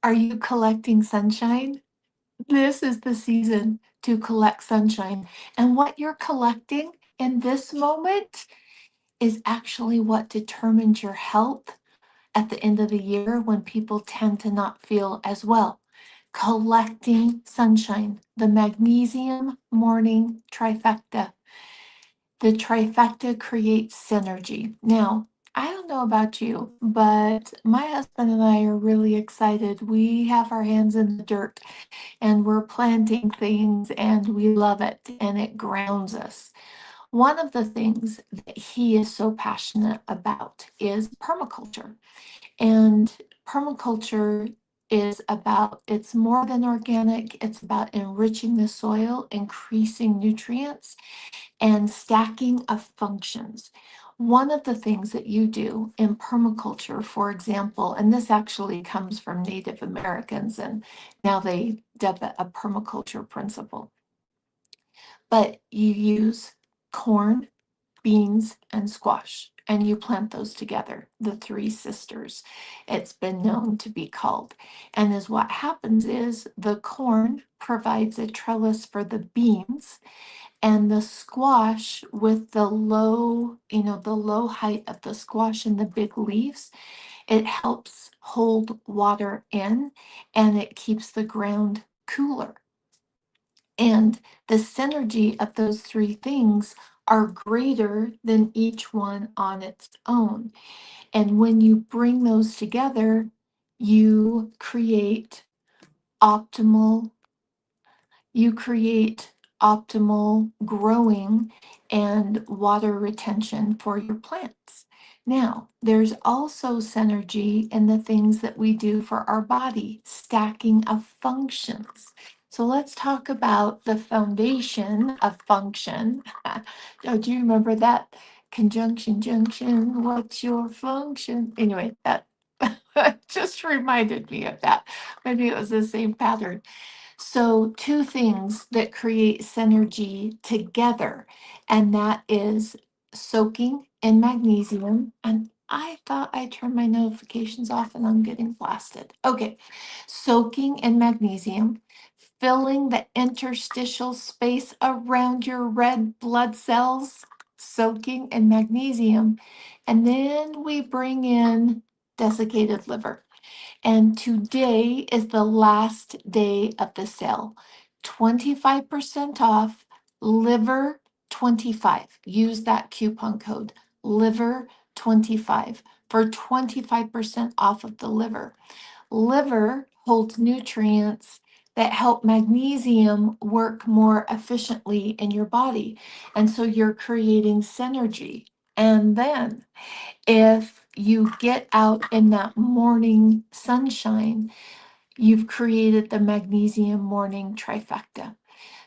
Are you collecting sunshine? This is the season to collect sunshine. And what you're collecting in this moment is actually what determines your health at the end of the year when people tend to not feel as well. Collecting sunshine, the magnesium morning trifecta. The trifecta creates synergy. Now, I don't know about you, but my husband and I are really excited. We have our hands in the dirt and we're planting things and we love it and it grounds us. One of the things that he is so passionate about is permaculture. And permaculture is about, it's more than organic, it's about enriching the soil, increasing nutrients, and stacking of functions. One of the things that you do in permaculture, for example, and this actually comes from Native Americans, and now they dub it a permaculture principle, but you use corn, beans, and squash, and you plant those together, the three sisters, it's been known to be called. And as what happens is the corn provides a trellis for the beans, and the squash with the low, the low height of the squash and the big leaves, it helps hold water in and it keeps the ground cooler. And the synergy of those three things are greater than each one on its own. And when you bring those together, you create optimal you create optimal growing and water retention for your plants. Now, there's also synergy in the things that we do for our body, stacking of functions. So let's talk about the foundation of function. Oh, do you remember that? Conjunction, junction, what's your function? Anyway, that just reminded me of that. Maybe it was the same pattern. So, two things that create synergy together, and that is soaking in magnesium. And I thought I turned my notifications off and I'm getting blasted. Okay, soaking in magnesium, filling the interstitial space around your red blood cells, soaking in magnesium. And then we bring in desiccated liver. And today is the last day of the sale. 25% off, liver 25. Use that coupon code, liver 25 for 25% off of the liver. Liver holds nutrients that help magnesium work more efficiently in your body. And so you're creating synergy. And then if you get out in that morning sunshine, you've created the magnesium morning trifecta.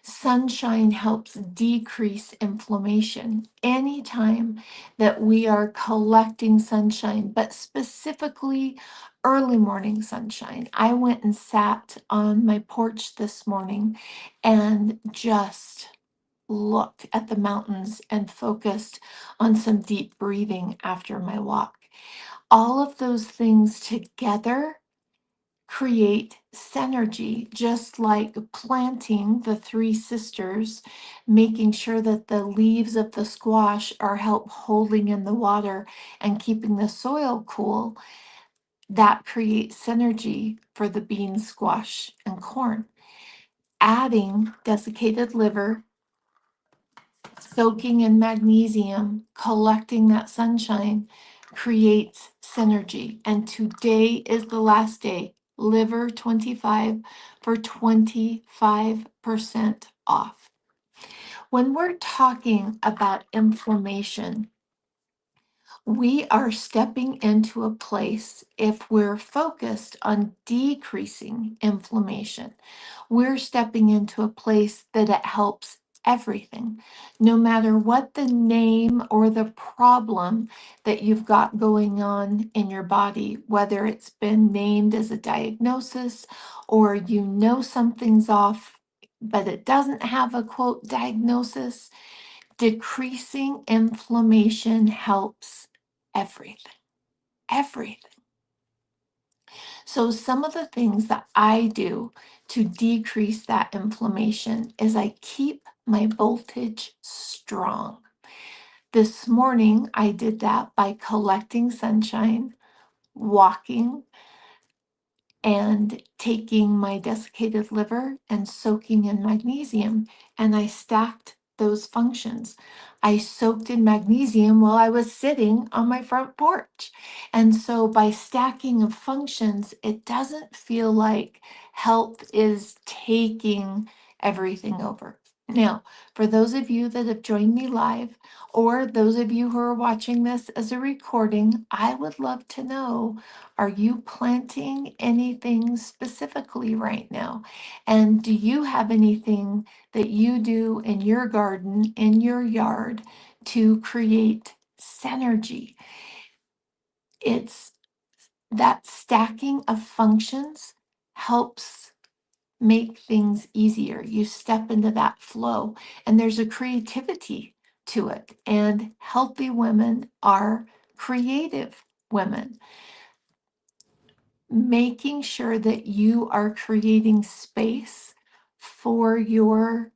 Sunshine helps decrease inflammation. Anytime that we are collecting sunshine, but specifically early morning sunshine. I went and sat on my porch this morning and just looked at the mountains and focused on some deep breathing after my walk. All of those things together create synergy, just like planting the three sisters, making sure that the leaves of the squash are help holding in the water and keeping the soil cool. That creates synergy for the bean, squash, and corn. Adding desiccated liver, soaking in magnesium, collecting that sunshine creates synergy. And today is the last day, liver 25 for 25% off. When we're talking about inflammation, we are stepping into a place, if we're focused on decreasing inflammation, we're stepping into a place that it helps everything, no matter what the name or the problem that you've got going on in your body, whether it's been named as a diagnosis or something's off, but it doesn't have a quote diagnosis. Decreasing inflammation helps everything. Everything. So, some of the things that I do to decrease that inflammation is I keep my voltage strong. This morning, I did that by collecting sunshine, walking, and taking my desiccated liver and soaking in magnesium. And I stacked those functions. I soaked in magnesium while I was sitting on my front porch. And so by stacking of functions, it doesn't feel like health is taking everything over. Now, for those of you that have joined me live, or those of you who are watching this as a recording, I would love to know, are you planting anything specifically right now? And do you have anything that you do in your garden, in your yard, to create synergy? It's that stacking of functions helps make things easier. You step into that flow, and there's a creativity to it. And healthy women are creative women. Making sure that you are creating space for your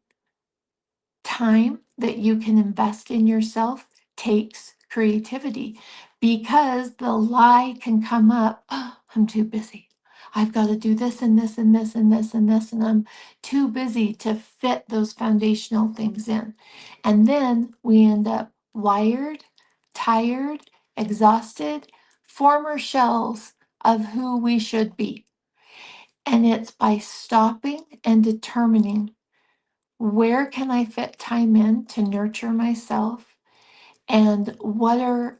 time that you can invest in yourself takes creativity, because the lie can come up, "Oh, I'm too busy. I've got to do this and this and this and this and this, and I'm too busy to fit those foundational things in." And then we end up wired, tired, exhausted, former shells of who we should be. And it's by stopping and determining, where can I fit time in to nurture myself? And what are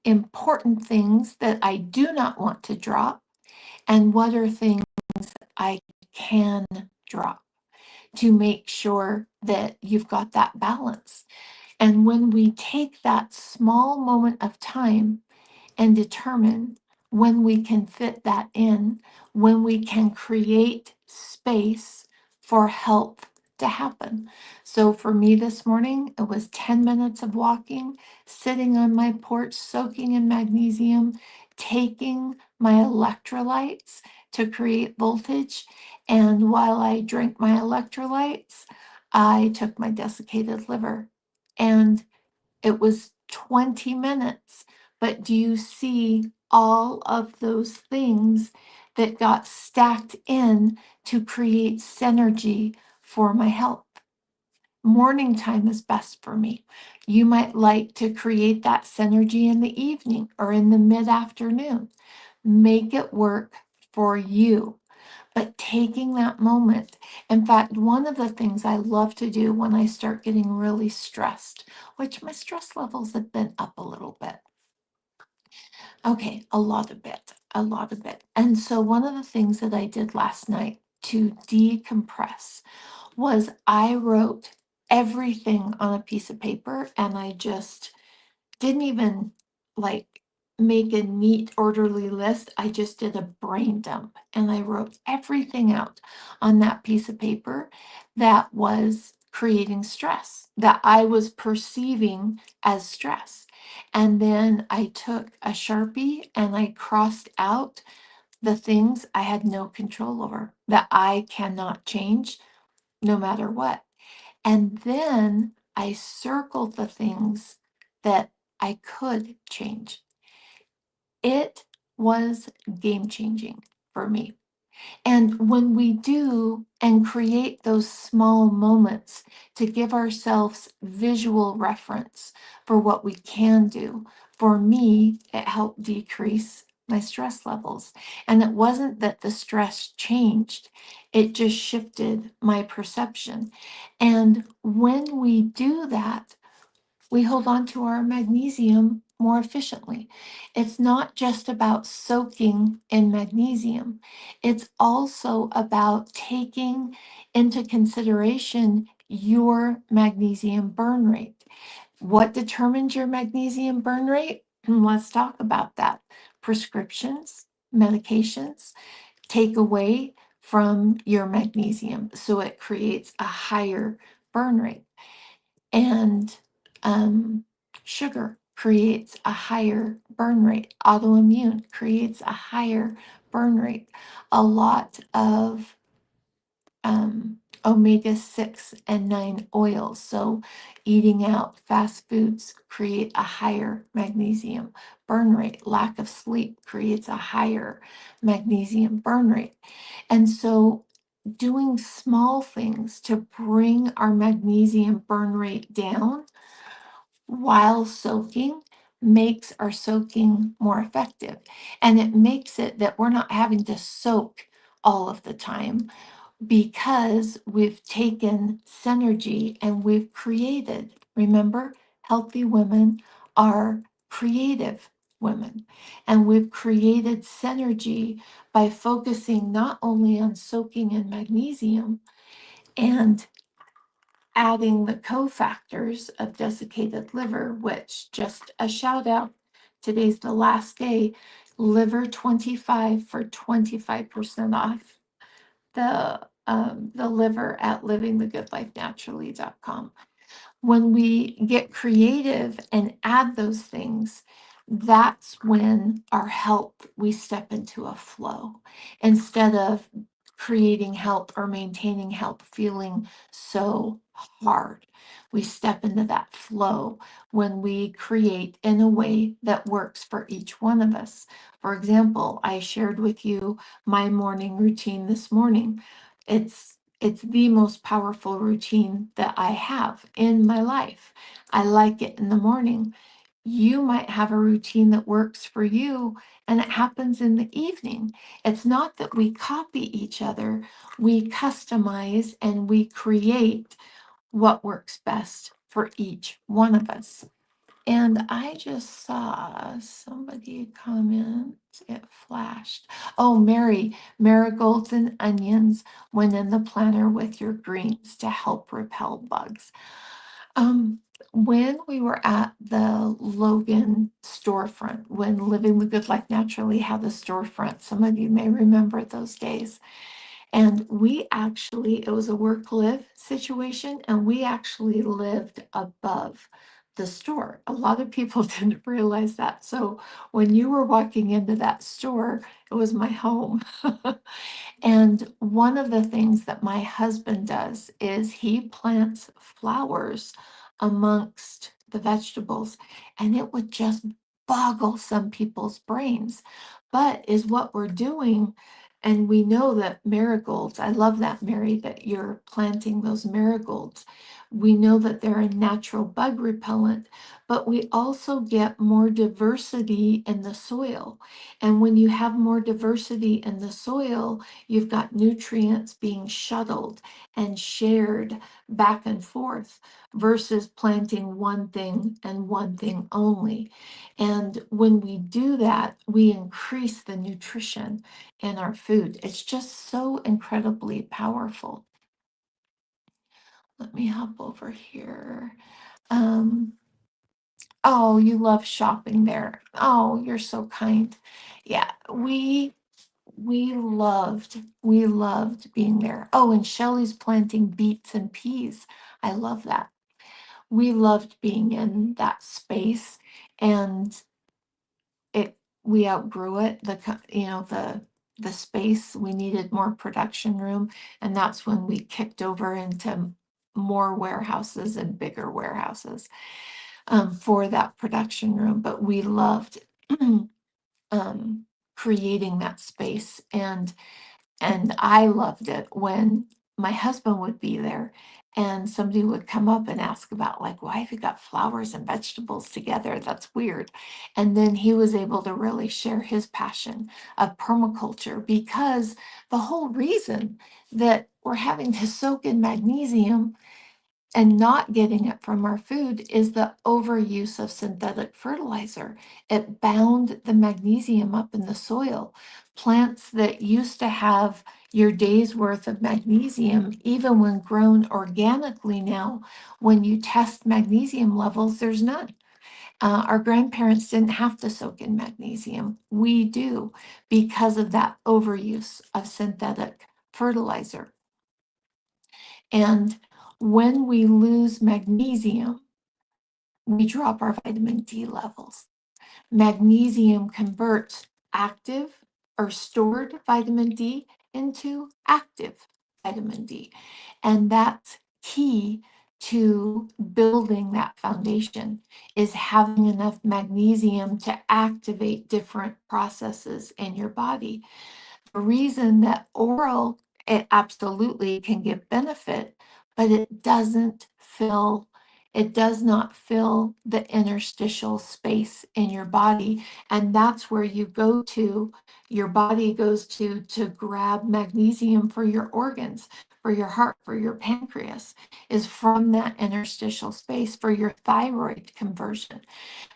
important things that I do not want to drop? And what are things I can drop, to make sure that you've got that balance? And when we take that small moment of time and determine when we can fit that in, when we can create space for health to happen. So for me this morning, it was 10 minutes of walking, sitting on my porch, soaking in magnesium, taking my electrolytes to create voltage. And while I drank my electrolytes, I took my desiccated liver. And it was 20 minutes, but do you see all of those things that got stacked in to create synergy for my health? Morning time is best for me. You might like to create that synergy in the evening or in the mid afternoon. Make it work for you. But taking that moment, in fact, one of the things I love to do when I start getting really stressed, which my stress levels have been up a little bit. Okay, a lot of bit, a lot of bit. And so one of the things that I did last night to decompress was I wrote everything on a piece of paper, and I just didn't even like make a neat, orderly list. I just did a brain dump, and I wrote everything out on that piece of paper that was creating stress, that I was perceiving as stress. And then I took a Sharpie and I crossed out the things I had no control over, that I cannot change no matter what. And then I circled the things that I could change. It was game changing for me. And when we do and create those small moments to give ourselves visual reference for what we can do, for me, it helped decrease my stress levels. And it wasn't that the stress changed, it just shifted my perception. And when we do that, we hold on to our magnesium more efficiently. It's not just about soaking in magnesium, it's also about taking into consideration your magnesium burn rate. What determines your magnesium burn rate? Let's talk about that. Prescriptions, medications take away from your magnesium, so it creates a higher burn rate. And sugar creates a higher burn rate. Autoimmune creates a higher burn rate. A lot of omega-6 and 9 oils. So eating out fast foods create a higher magnesium burn rate. Lack of sleep creates a higher magnesium burn rate. And so doing small things to bring our magnesium burn rate down while soaking makes our soaking more effective. And it makes it that we're not having to soak all of the time because we've taken synergy and we've created. Remember, healthy women are creative women. And we've created synergy by focusing not only on soaking in magnesium and adding the cofactors of desiccated liver, which, just a shout out, today's the last day, liver 25 for 25% off the liver at livingthegoodlifenaturally.com. When we get creative and add those things, that's when our health, we step into a flow instead of creating health or maintaining health feeling so hard. We step into that flow when we create in a way that works for each one of us. For example, I shared with you my morning routine this morning. It's the most powerful routine that I have in my life. I like it in the morning. You might have a routine that works for you and it happens in the evening. It's not that we copy each other, we customize and we create what works best for each one of us. And I just saw somebody comment, it flashed. Oh, Mary, marigolds and onions went in the planner with your greens to help repel bugs. Um, when we were at the Logan storefront, when Living the Good Life Naturally had the storefront, some of you may remember those days. And we actually, it was a work live situation, and we actually lived above the store. A lot of people didn't realize that. So when you were walking into that store, it was my home. And one of the things that my husband does is he plants flowers amongst the vegetables, and it would just boggle some people's brains. But is what we're doing, and we know that marigolds, I love that, Mary, that you're planting those marigolds. We know that they're a natural bug repellent, but we also get more diversity in the soil. And when you have more diversity in the soil, you've got nutrients being shuttled and shared back and forth versus planting one thing and one thing only. And when we do that, we increase the nutrition in our food. It's just so incredibly powerful. Let me hop over here. Um, oh, you love shopping there. Oh, you're so kind. Yeah, we loved being there. Oh, and Shelley's planting beets and peas. I love that. We loved being in that space, and it we outgrew it. The space, we needed more production room, and that's when we kicked over into more warehouses and bigger warehouses for that production room. But we loved creating that space, and I loved it when my husband would be there and somebody would come up and ask about, like, why have you got flowers and vegetables together? That's weird. And then he was able to really share his passion of permaculture, because the whole reason that we're having to soak in magnesium and not getting it from our food is the overuse of synthetic fertilizer. It bound the magnesium up in the soil. Plants that used to have your day's worth of magnesium, even when grown organically now, when you test magnesium levels, there's none. Our grandparents didn't have to soak in magnesium. We do, because of that overuse of synthetic fertilizer. And when we lose magnesium, we drop our vitamin D levels. Magnesium converts active or stored vitamin D into active vitamin D. And that's key to building that foundation is having enough magnesium to activate different processes in your body. The reason that oral, it absolutely can give benefit, but it does not fill the interstitial space in your body. And that's where your body goes to grab magnesium for your organs, for your heart, for your pancreas, is from that interstitial space for your thyroid conversion.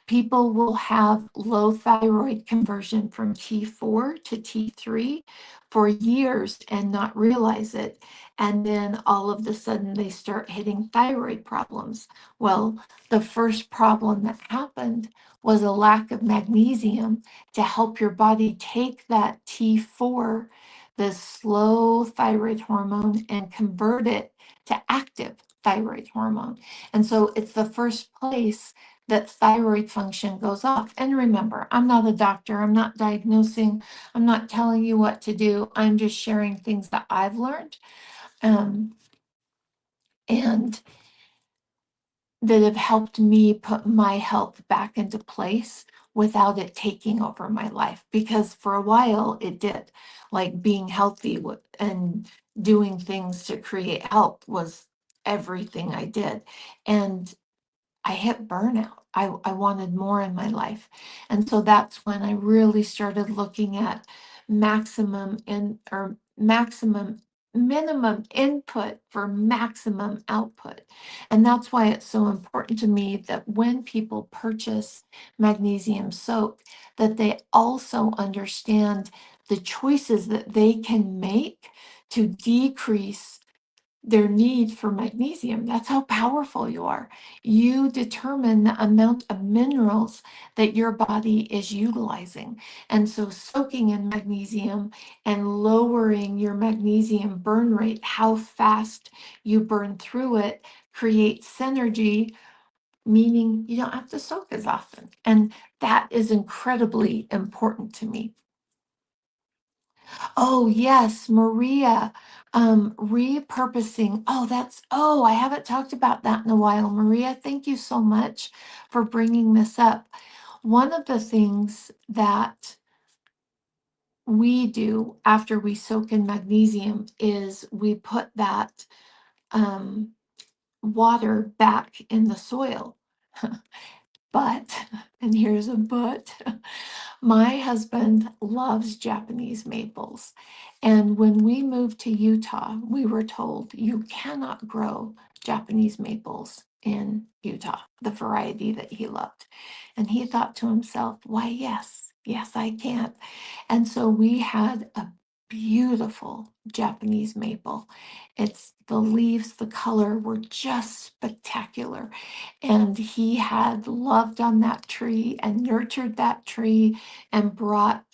People will have low thyroid conversion from T4 to T3 for years and not realize it. And then all of a sudden they start hitting thyroid problems. Well, the first problem that happened was a lack of magnesium to help your body take that T4, the slow thyroid hormone, and convert it to active thyroid hormone. And so it's the first place that thyroid function goes off. And remember, I'm not a doctor, I'm not diagnosing, I'm not telling you what to do. I'm just sharing things that I've learned and that have helped me put my health back into place without it taking over my life. Because for a while it did, like being healthy and doing things to create health was everything I did. And I hit burnout. I wanted more in my life. And so that's when I really started looking at minimum input for maximum output. And that's why it's so important to me that when people purchase magnesium soak, that they also understand the choices that they can make to decrease their need for magnesium. That's how powerful you are. You determine the amount of minerals that your body is utilizing. And so soaking in magnesium and lowering your magnesium burn rate, how fast you burn through it, creates synergy, meaning you don't have to soak as often. And that is incredibly important to me. Oh, yes, Maria, repurposing. I haven't talked about that in a while. Maria, thank you so much for bringing this up. One of the things that we do after we soak in magnesium is we put that water back in the soil. But, and here's a but, my husband loves Japanese maples. And when we moved to Utah, we were told you cannot grow Japanese maples in Utah, the variety that he loved. And he thought to himself, why, yes, I can. And so we had a beautiful Japanese maple. It's the leaves, the color were just spectacular. And he had loved on that tree and nurtured that tree and brought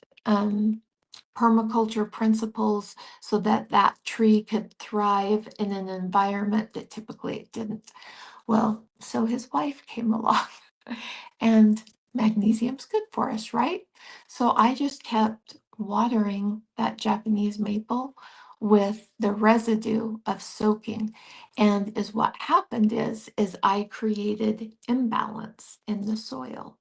permaculture principles so that that tree could thrive in an environment that typically it didn't. Well, so his wife came along and magnesium's good for us, right? So I just kept watering that Japanese maple with the residue of soaking. And is what happened is I created imbalance in the soil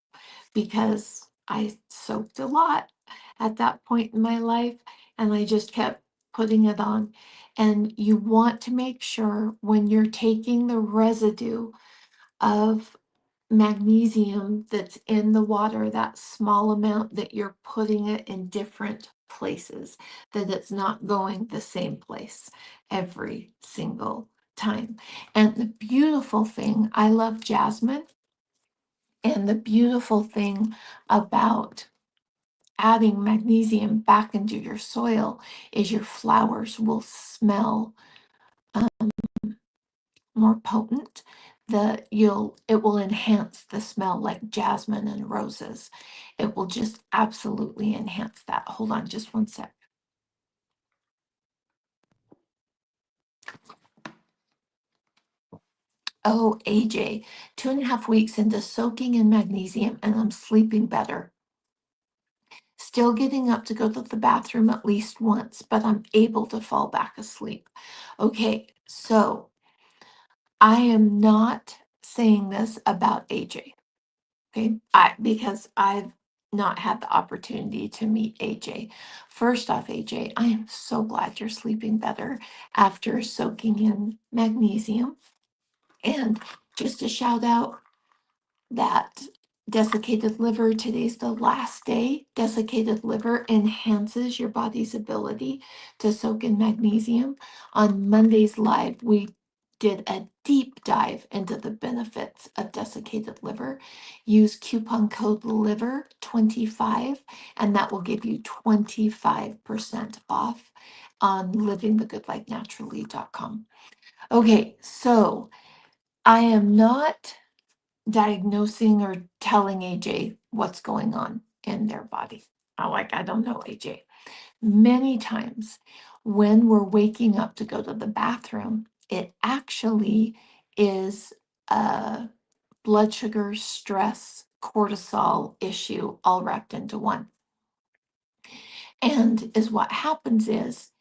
because I soaked a lot at that point in my life and I just kept putting it on. And you want to make sure when you're taking the residue of magnesium that's in the water, that small amount, that you're putting it in different places, that it's not going the same place every single time. And the beautiful thing, I love jasmine, and the beautiful thing about adding magnesium back into your soil is your flowers will smell more potent. It will enhance the smell like jasmine and roses. It will just absolutely enhance that. Hold on just one sec. Oh, AJ, 2.5 weeks into soaking in magnesium, and I'm sleeping better. Still getting up to go to the bathroom at least once, but I'm able to fall back asleep. Okay, so I am not saying this about AJ, okay? Because I've not had the opportunity to meet AJ. First off, AJ, I am so glad you're sleeping better after soaking in magnesium. And just a shout out that desiccated liver, today's the last day. Desiccated liver enhances your body's ability to soak in magnesium. On Monday's live, we did a deep dive into the benefits of desiccated liver. Use coupon code LIVER25, and that will give you 25% off on livingthegoodlifenaturally.com. Okay, so I am not diagnosing or telling AJ what's going on in their body. I don't know, AJ. Many times when we're waking up to go to the bathroom, it actually is a blood sugar, stress, cortisol issue all wrapped into one. And is what happens is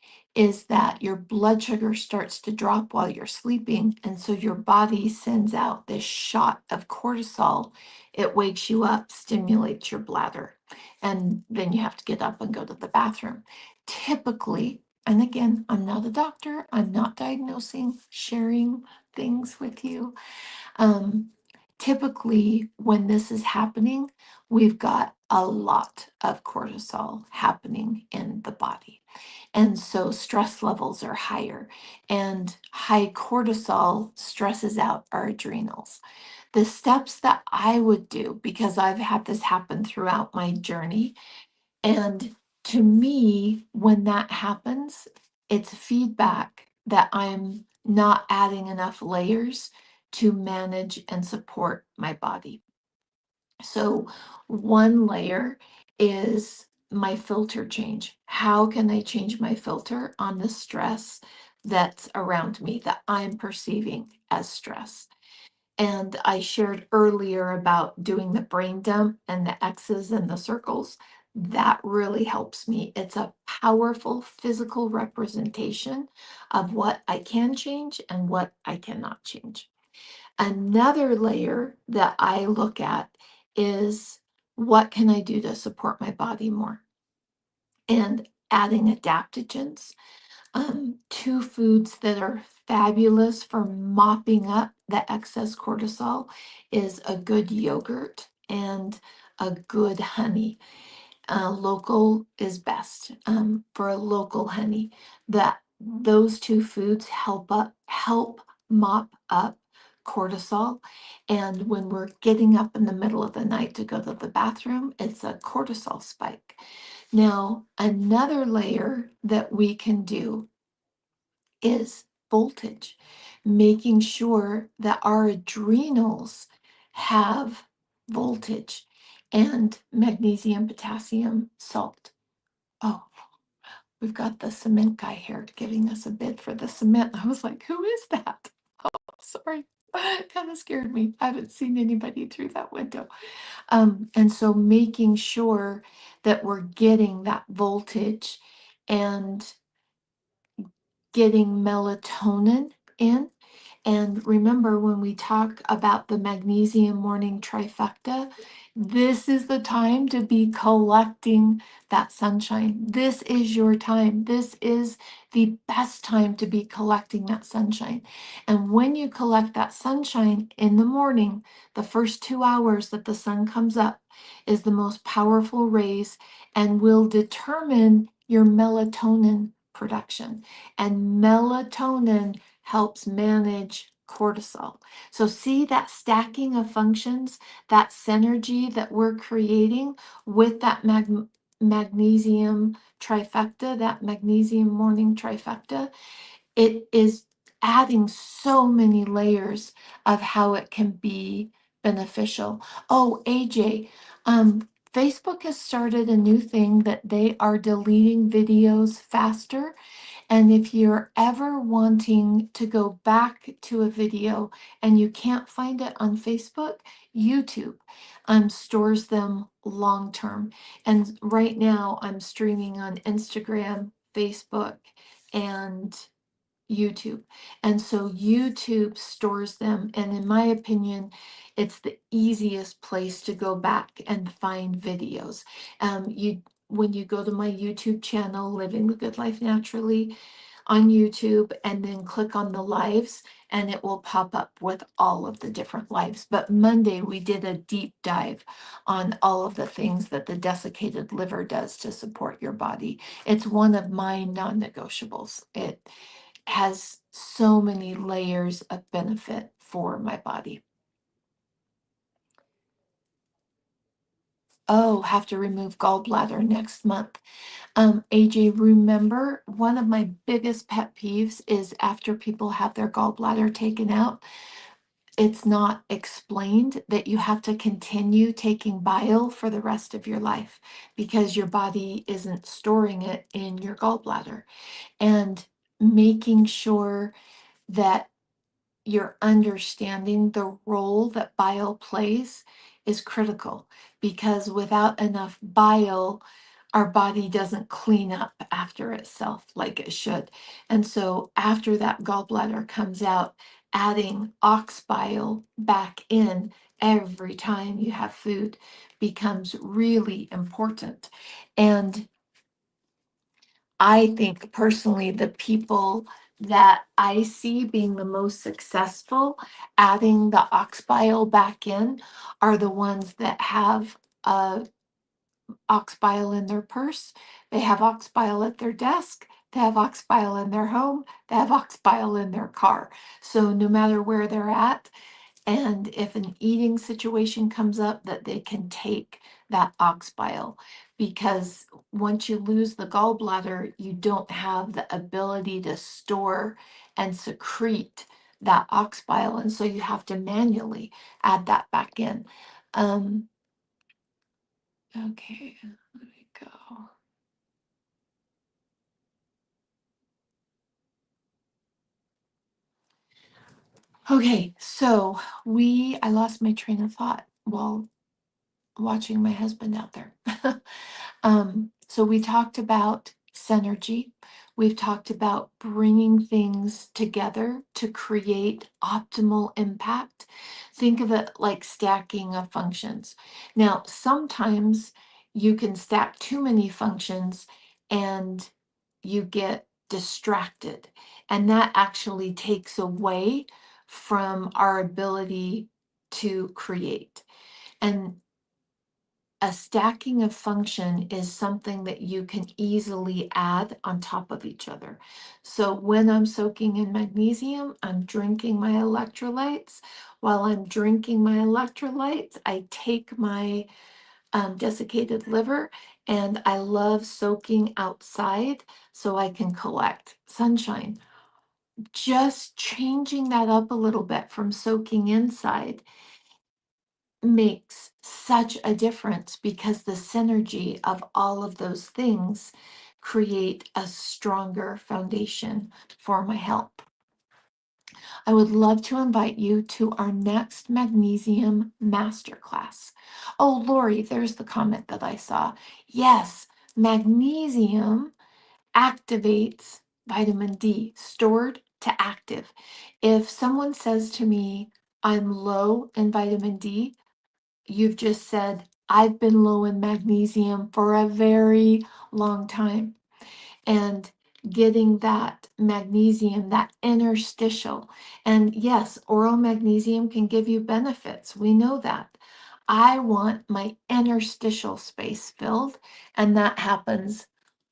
that your blood sugar starts to drop while you're sleeping, and so your body sends out this shot of cortisol. It wakes you up, stimulates your bladder, and then you have to get up and go to the bathroom. Typically, and again, I'm not a doctor, I'm not diagnosing, sharing things with you. Um, Typically, when this is happening, we've got a lot of cortisol happening in the body. And so stress levels are higher, and high cortisol stresses out our adrenals. The steps that I would do, because I've had this happen throughout my journey, and to me, when that happens, it's feedback that I'm not adding enough layers to manage and support my body. So, one layer is my filter change. How can I change my filter on the stress that's around me that I'm perceiving as stress? And I shared earlier about doing the brain dump and the X's and the circles. That really helps me. It's a powerful physical representation of what I can change and what I cannot change. Another layer that I look at is what can I do to support my body more? And adding adaptogens, two foods that are fabulous for mopping up the excess cortisol is a good yogurt and a good honey. Local is best for a local honey. That those two foods help mop up cortisol. And when we're getting up in the middle of the night to go to the bathroom, it's a cortisol spike. Now, another layer that we can do is voltage, making sure that our adrenals have voltage and magnesium, potassium, salt. Oh, we've got the cement guy here giving us a bid for the cement. I was like, who is that? Oh, sorry. Kind of scared me. I haven't seen anybody through that window. And so making sure that we're getting that voltage and getting melatonin in. And remember, when we talk about the magnesium morning trifecta, this is the time to be collecting that sunshine. This is your time. This is the best time to be collecting that sunshine. And when you collect that sunshine in the morning, the first 2 hours that the sun comes up is the most powerful rays and will determine your melatonin production. And melatonin helps manage cortisol. So, see that stacking of functions, that synergy that we're creating with that magnesium trifecta, that magnesium morning trifecta. It is adding so many layers of how it can be beneficial. Oh, AJ, Facebook has started a new thing that they are deleting videos faster. And if you're ever wanting to go back to a video and you can't find it on Facebook, YouTube stores them long term. And right now I'm streaming on Instagram, Facebook, and YouTube. And so YouTube stores them. And in my opinion, it's the easiest place to go back and find videos. When you go to my YouTube channel, Living the Good Life Naturally, on YouTube, and then click on the lives, and it will pop up with all of the different lives. But Monday, we did a deep dive on all of the things that the desiccated liver does to support your body. It's one of my non negotiables. It has so many layers of benefit for my body. Oh, have to remove gallbladder next month. AJ, remember, one of my biggest pet peeves is after people have their gallbladder taken out, it's not explained that you have to continue taking bile for the rest of your life because your body isn't storing it in your gallbladder. And making sure that you're understanding the role that bile plays is critical, because without enough bile, our body doesn't clean up after itself like it should. And so after that gallbladder comes out, adding ox bile back in every time you have food becomes really important. And I think personally, the people that I see being the most successful adding the ox bile back in are the ones that have ox bile in their purse, they have ox bile at their desk, they have ox bile in their home, they have ox bile in their car. So no matter where they're at, and if an eating situation comes up, that they can take that ox bile, because once you lose the gallbladder, you don't have the ability to store and secrete that ox bile. And so you have to manually add that back in. Um, okay, let me go. Okay, so I lost my train of thought while watching my husband out there. So we talked about synergy. We've talked about bringing things together to create optimal impact. Think of it like stacking of functions. Now, sometimes you can stack too many functions and you get distracted, and that actually takes away from our ability to create. And a stacking of function is something that you can easily add on top of each other. So when I'm soaking in magnesium, I'm drinking my electrolytes. While I'm drinking my electrolytes, I take my desiccated liver, and I love soaking outside so I can collect sunshine. Just changing that up a little bit from soaking inside makes such a difference, because the synergy of all of those things create a stronger foundation for my health. I would love to invite you to our next magnesium masterclass. Oh, Lori, there's the comment that I saw. Yes, magnesium activates vitamin D, stored to active. If someone says to me, I'm low in vitamin D, you've just said, I've been low in magnesium for a very long time. And getting that magnesium, that interstitial. And yes, oral magnesium can give you benefits. We know that. I want my interstitial space filled, and that happens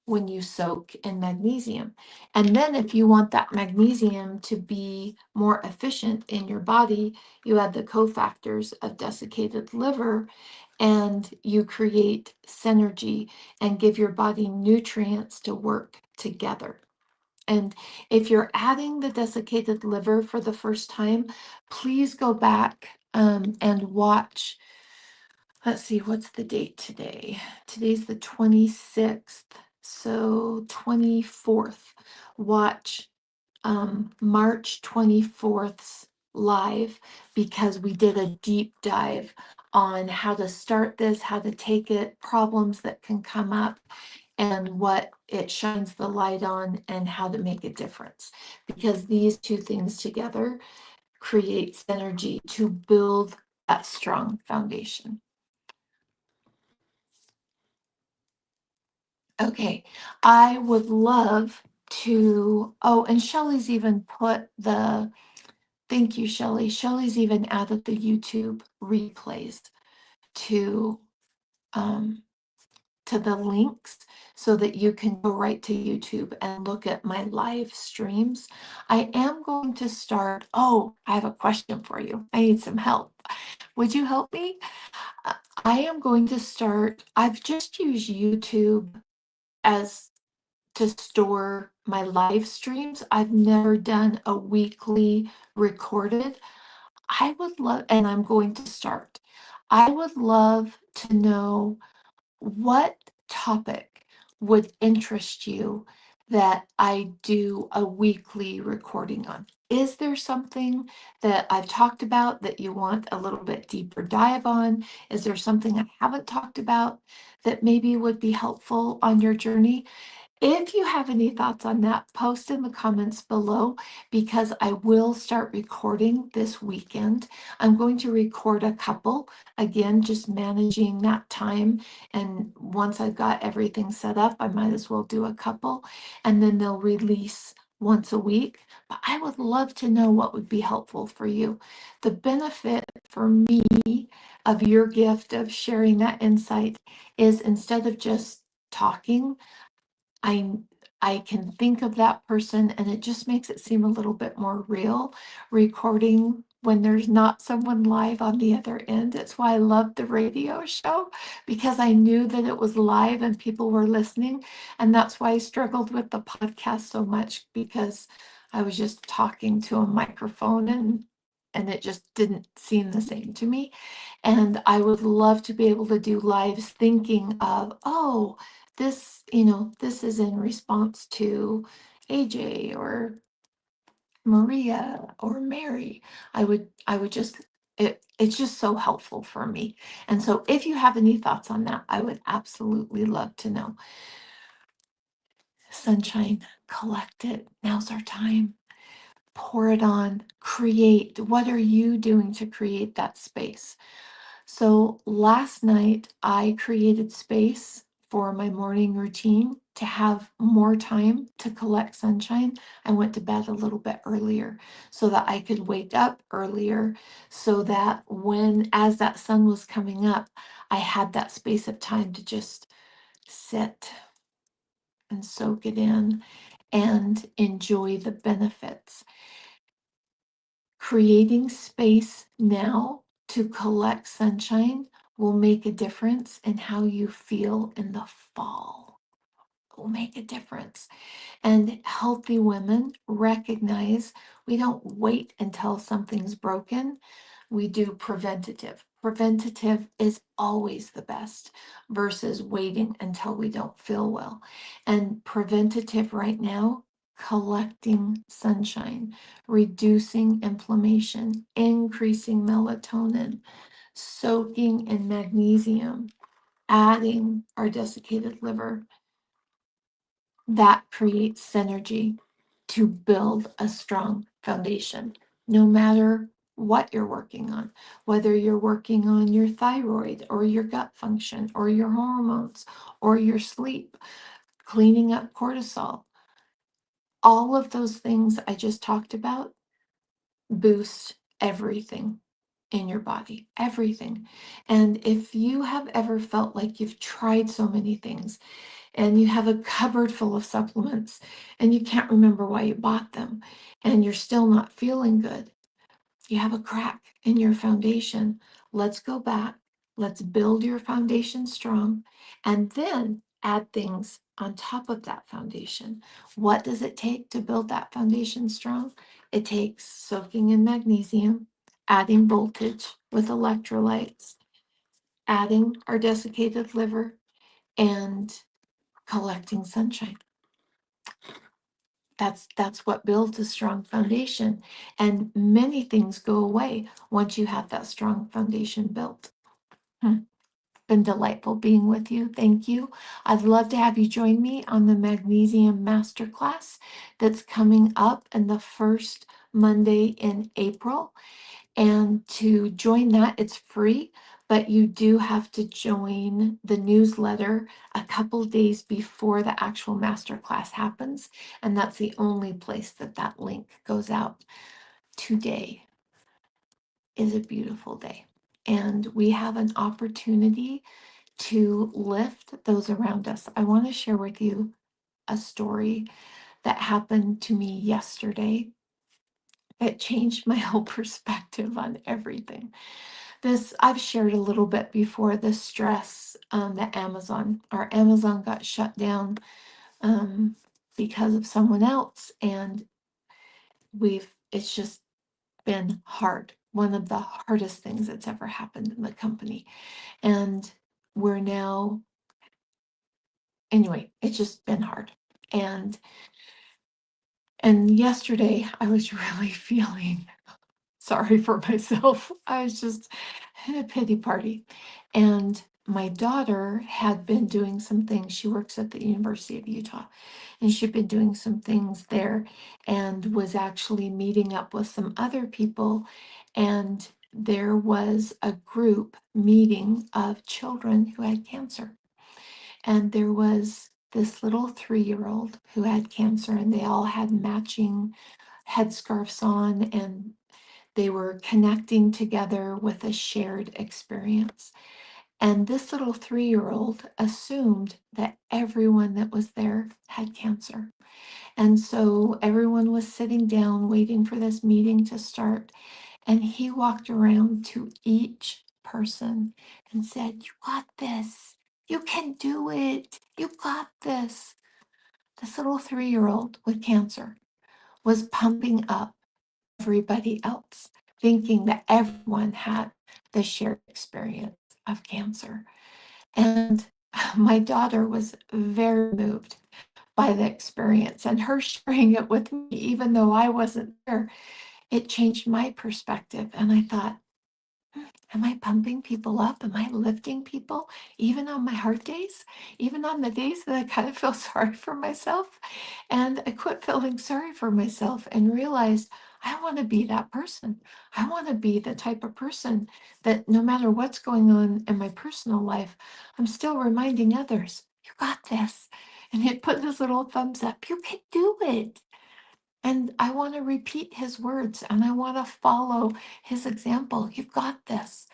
when you soak in magnesium. And then if you want that magnesium to be more efficient in your body, you add the cofactors of desiccated liver, and you create synergy and give your body nutrients to work together. And if you're adding the desiccated liver for the first time, please go back and watch. Let's see, what's the date today? Today's the 26th. So 24th, watch March 24th's live because we did a deep dive on how to start this, how to take it, problems that can come up, and what it shines the light on, and how to make a difference. Because these two things together create synergy to build that strong foundation. Okay, I would love to, oh, and Shelley's even put the, thank you, Shelley. Shelley's even added the YouTube replays to um, to the links so that you can go right to YouTube and look at my live streams. I am going to start. Oh, I have a question for you. I need some help. Would you help me? Uh, I am going to start. I've just used YouTube as to store my live streams. I've never done a weekly recorded. I would love, and I'm going to start. I would love to know what topic would interest you that I do a weekly recording on. Is there something that I've talked about that you want a little bit deeper dive on? Is there something I haven't talked about that maybe would be helpful on your journey? If you have any thoughts on that, post in the comments below because I will start recording this weekend. I'm going to record a couple, again, just managing that time. And once I've got everything set up, I might as well do a couple and then they'll release once a week. But I would love to know what would be helpful for you. The benefit for me of your gift of sharing that insight is instead of just talking, I I can think of that person and it just makes it seem a little bit more real recording when there's not someone live on the other end. It's why I loved the radio show because I knew that it was live and people were listening. And that's why I struggled with the podcast so much because I was just talking to a microphone and it just didn't seem the same to me. And I would love to be able to do lives thinking of, oh, this is in response to AJ or Maria or Mary. I would just it's just so helpful for me. And so if you have any thoughts on that, I would absolutely love to know. Sunshine, collect it. Now's our time. Pour it on. Create. What are you doing to create that space? So last night I created space for my morning routine to have more time to collect sunshine. I went to bed a little bit earlier so that I could wake up earlier so that as that sun was coming up, I had that space of time to just sit and soak it in and enjoy the benefits. Creating space now to collect sunshine will make a difference in how you feel in the fall. It will make a difference. And healthy women recognize we don't wait until something's broken. We do preventative. Preventative is always the best versus waiting until we don't feel well. And preventative right now, collecting sunshine, reducing inflammation, increasing melatonin, soaking in magnesium, adding our desiccated liver, that creates synergy to build a strong foundation, no matter what you're working on, whether you're working on your thyroid or your gut function or your hormones or your sleep, cleaning up cortisol. All of those things I just talked about boost everything in your body, everything. And if you have ever felt like you've tried so many things and you have a cupboard full of supplements and you can't remember why you bought them and you're still not feeling good, you have a crack in your foundation. Let's go back. Let's build your foundation strong and then add things on top of that foundation. What does it take to build that foundation strong? It takes soaking in magnesium, adding voltage with electrolytes, adding our desiccated liver, and collecting sunshine. That's what builds a strong foundation. And many things go away once you have that strong foundation built. Hmm. Been delightful being with you. Thank you. I'd love to have you join me on the Magnesium Masterclass that's coming up in the first Monday in April. And to join that, it's free, but you do have to join the newsletter a couple days before the actual masterclass happens. And that's the only place that that link goes out. Today is a beautiful day. And we have an opportunity to lift those around us. I want to share with you a story that happened to me yesterday. It changed my whole perspective on everything. This I've shared a little bit before. The stress that our Amazon got shut down um, because of someone else, and it's just been hard. One of the hardest things that's ever happened in the company, and we're now anyway. It's just been hard, and yesterday I was really feeling sorry for myself. I was just in a pity party. And my daughter had been doing some things. She works at the University of Utah, and she'd been doing some things there and was actually meeting up with some other people. And there was a group meeting of children who had cancer. And there was this little 3-year-old who had cancer, and they all had matching headscarves on, and they were connecting together with a shared experience. And this little 3-year-old assumed that everyone that was there had cancer. And so everyone was sitting down waiting for this meeting to start. And he walked around to each person and said, "You got this. You can do it. You got this." This little 3-year-old with cancer was pumping up everybody else, thinking that everyone had the shared experience of cancer. And my daughter was very moved by the experience, and her sharing it with me, even though I wasn't there, it changed my perspective. And I thought, am I pumping people up? Am I lifting people even on my hard days? Even on the days that I kind of feel sorry for myself? And I quit feeling sorry for myself and realized I want to be that person. I want to be the type of person that no matter what's going on in my personal life, I'm still reminding others, you got this. And it put this little thumbs up. You can do it. And I want to repeat his words and I want to follow his example. You've got this.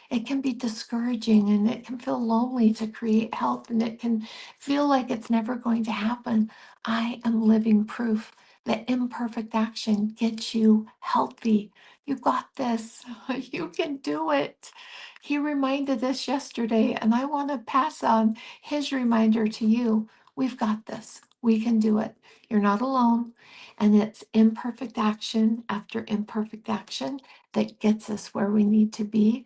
It can be discouraging and it can feel lonely to create health and it can feel like it's never going to happen. I am living proof that imperfect action gets you healthy. You got this. You can do it. He reminded us yesterday, and I want to pass on his reminder to you. We've got this. We can do it. You're not alone. And it's imperfect action after imperfect action that gets us where we need to be,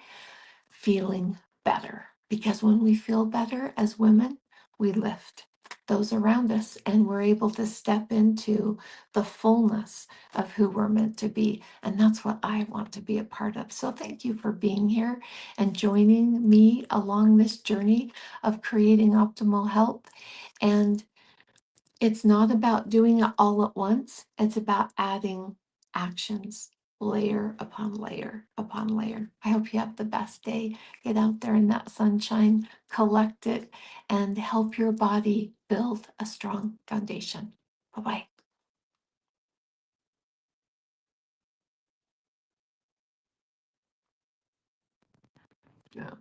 feeling better. Because when we feel better as women, we lift those around us and we're able to step into the fullness of who we're meant to be. And that's what I want to be a part of. So thank you for being here and joining me along this journey of creating optimal health. And it's not about doing it all at once. It's about adding actions, layer upon layer upon layer. I hope you have the best day. Get out there in that sunshine, collect it, and help your body build a strong foundation. Bye bye. Yeah.